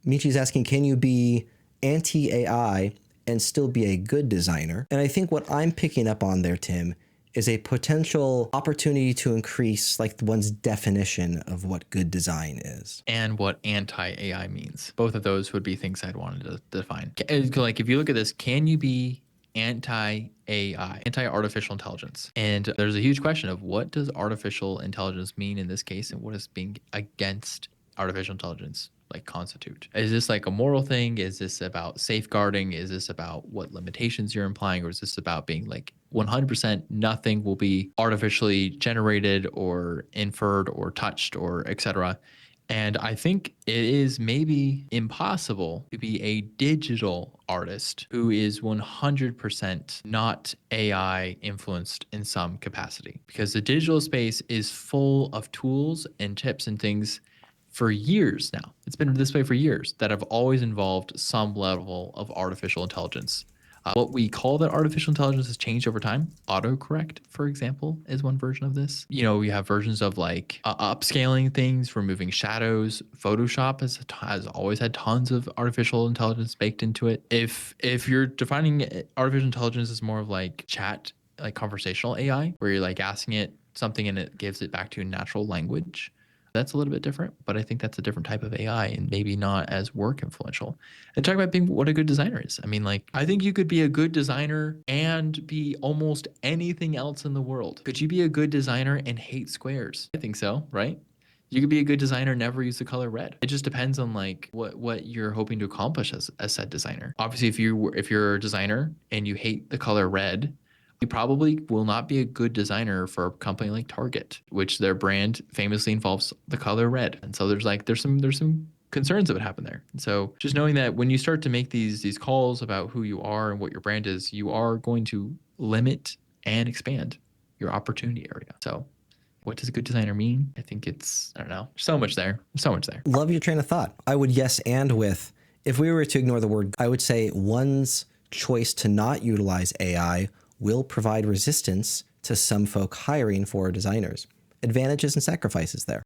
Michi's asking, can you be anti-AI and still be a good designer? And I think what I'm picking up on there, Tim, is a potential opportunity to increase like one's definition of what good design is. And what anti-AI means. Both of those would be things I'd wanted to define. Like if you look at this, can you be anti-AI, anti-artificial intelligence? And there's a huge question of what does artificial intelligence mean in this case, and what does being against artificial intelligence like constitute? Is this like a moral thing? Is this about safeguarding? Is this about what limitations you're implying? Or is this about being like 100% nothing will be artificially generated or inferred or touched or etc.? And I think it is maybe impossible to be a digital artist who is 100% not AI influenced in some capacity, because the digital space is full of tools and tips and things for years now. It's been this way for years that have always involved some level of artificial intelligence. What we call that artificial intelligence has changed over time. Autocorrect, for example, is one version of this. You know, we have versions of like upscaling things, removing shadows. Photoshop has always had tons of artificial intelligence baked into it. If you're defining artificial intelligence as more of like chat, like conversational AI, where you're like asking it something and it gives it back to you in natural language, that's a little bit different, but I think that's a different type of AI and maybe not as work influential. And talk about being what a good designer is. I mean, like, I think you could be a good designer and be almost anything else in the world. Could you be a good designer and hate squares? I think so, right? You could be a good designer, never use the color red. It just depends on like what you're hoping to accomplish as said designer. Obviously, if you're a designer and you hate the color red, you probably will not be a good designer for a company like Target, which their brand famously involves the color red. And so there's some concerns that would happen there. And so just knowing that when you start to make these calls about who you are and what your brand is, you are going to limit and expand your opportunity area. So what does a good designer mean? I think it's, I don't know, so much there. So much there. Love your train of thought. I would yes and with, if we were to ignore the word, I would say one's choice to not utilize AI will provide resistance to some folk hiring for designers. Advantages and sacrifices there.